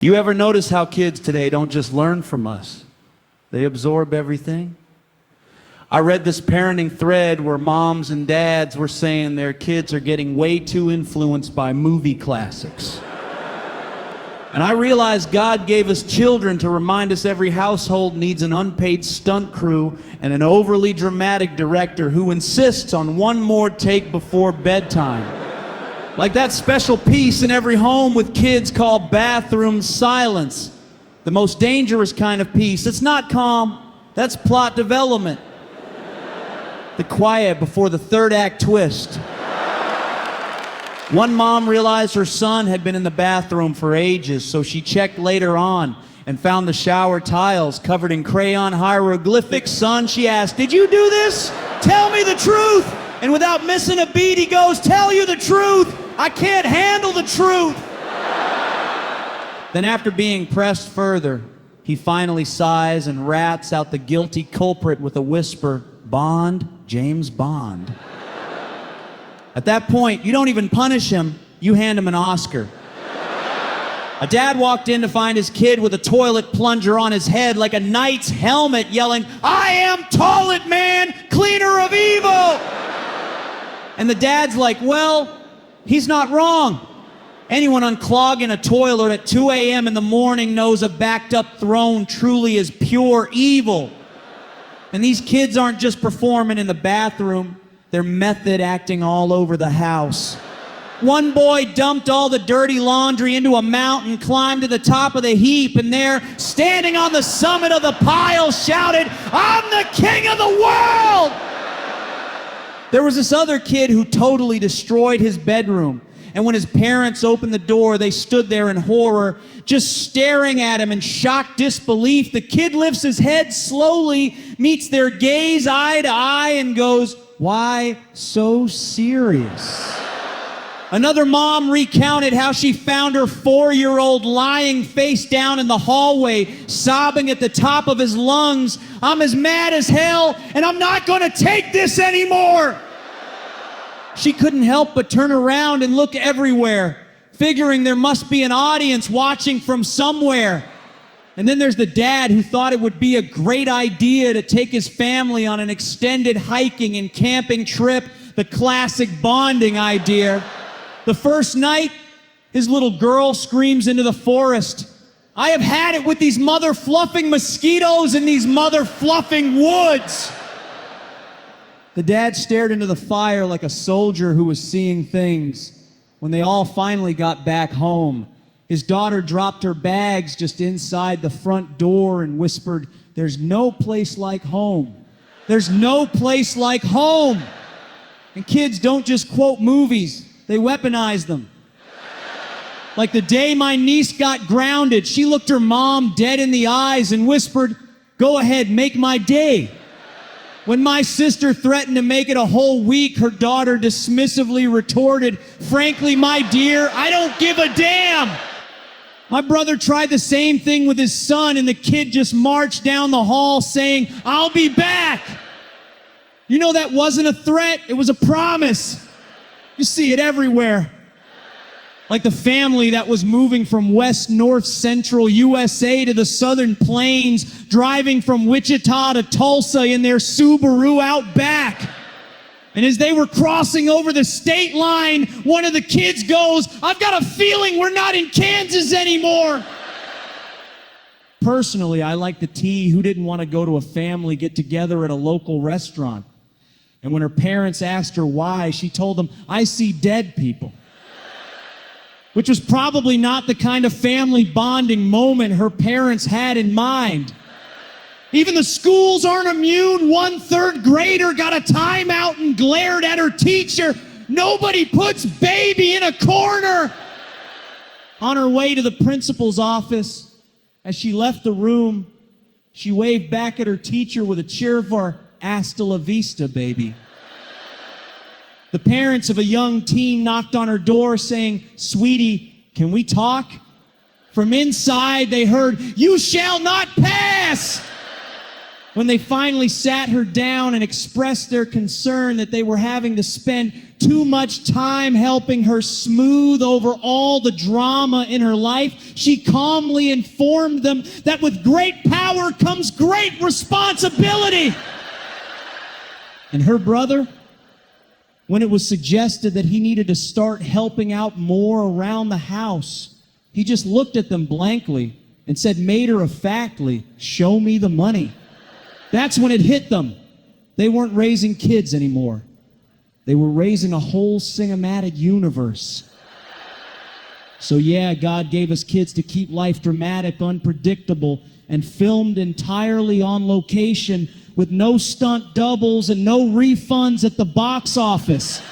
You ever notice how kids today don't just learn from us? They absorb everything. I read this parenting thread where moms and dads were saying their kids are getting way too influenced by movie classics. And I realized God gave us children to remind us every household needs an unpaid stunt crew and an overly dramatic director who insists on one more take before bedtime. Like that special piece in every home with kids called bathroom silence. The most dangerous kind of piece. It's not calm, that's plot development. The quiet before the third act twist. One mom realized her son had been in the bathroom for ages, so she checked later on and found the shower tiles covered in crayon hieroglyphics. Son, she asked, "Did you do this? Tell me the truth." And without missing a beat, he goes, "Tell you the truth. I can't handle the truth." Then after being pressed further, he finally sighs and rats out the guilty culprit with a whisper, "Bond, James Bond." At that point, you don't even punish him, you hand him an Oscar. A dad walked in to find his kid with a toilet plunger on his head like a knight's helmet, yelling, "I am Toilet Man, cleaner of evil!" And the dad's like, well, he's not wrong. Anyone unclogging a toilet at 2 a.m. in the morning knows a backed up throne truly is pure evil. And these kids aren't just performing in the bathroom, they're method acting all over the house. One boy dumped all the dirty laundry into a mountain, climbed to the top of the heap, and there, standing on the summit of the pile, shouted, "I'm the king of the world!" There was this other kid who totally destroyed his bedroom. And when his parents opened the door, they stood there in horror, just staring at him in shocked disbelief. The kid lifts his head slowly, meets their gaze eye to eye, and goes, "Why so serious?" Another mom recounted how she found her 4-year-old lying face down in the hallway, sobbing at the top of his lungs, "I'm as mad as hell, and I'm not going to take this anymore." She couldn't help but turn around and look everywhere, figuring there must be an audience watching from somewhere. And then there's the dad who thought it would be a great idea to take his family on an extended hiking and camping trip, the classic bonding idea. The first night, his little girl screams into the forest, "I have had it with these mother-fluffing mosquitoes in these mother-fluffing woods." The dad stared into the fire like a soldier who was seeing things. When they all finally got back home, his daughter dropped her bags just inside the front door and whispered, "There's no place like home. There's no place like home." And kids don't just quote movies, they weaponize them. Like the day my niece got grounded, she looked her mom dead in the eyes and whispered, "Go ahead, make my day." When my sister threatened to make it a whole week, her daughter dismissively retorted, "Frankly, my dear, I don't give a damn." My brother tried the same thing with his son, and the kid just marched down the hall saying, "I'll be back." You know, that wasn't a threat, it was a promise. You see it everywhere. Like the family that was moving from west, north, central USA to the southern plains, driving from Wichita to Tulsa in their Subaru Outback. And as they were crossing over the state line, one of the kids goes, "I've got a feeling we're not in Kansas anymore." Personally, I like the T who didn't want to go to a family get-together at a local restaurant. And when her parents asked her why, she told them, "I see dead people." Which was probably not the kind of family bonding moment her parents had in mind. Even the schools aren't immune. One third grader got a timeout and glared at her teacher. Nobody puts baby in a corner. On her way to the principal's office, as she left the room, she waved back at her teacher with a cheerful "Hasta la vista, baby." The parents of a young teen knocked on her door saying, "Sweetie, can we talk?" From inside, they heard, "You shall not pass." When they finally sat her down and expressed their concern that they were having to spend too much time helping her smooth over all the drama in her life, she calmly informed them that with great power comes great responsibility. And her brother, when it was suggested that he needed to start helping out more around the house, he just looked at them blankly and said matter-of-factly, "Show me the money." That's when it hit them. They weren't raising kids anymore. They were raising a whole cinematic universe. So yeah, God gave us kids to keep life dramatic, unpredictable, and filmed entirely on location with no stunt doubles and no refunds at the box office.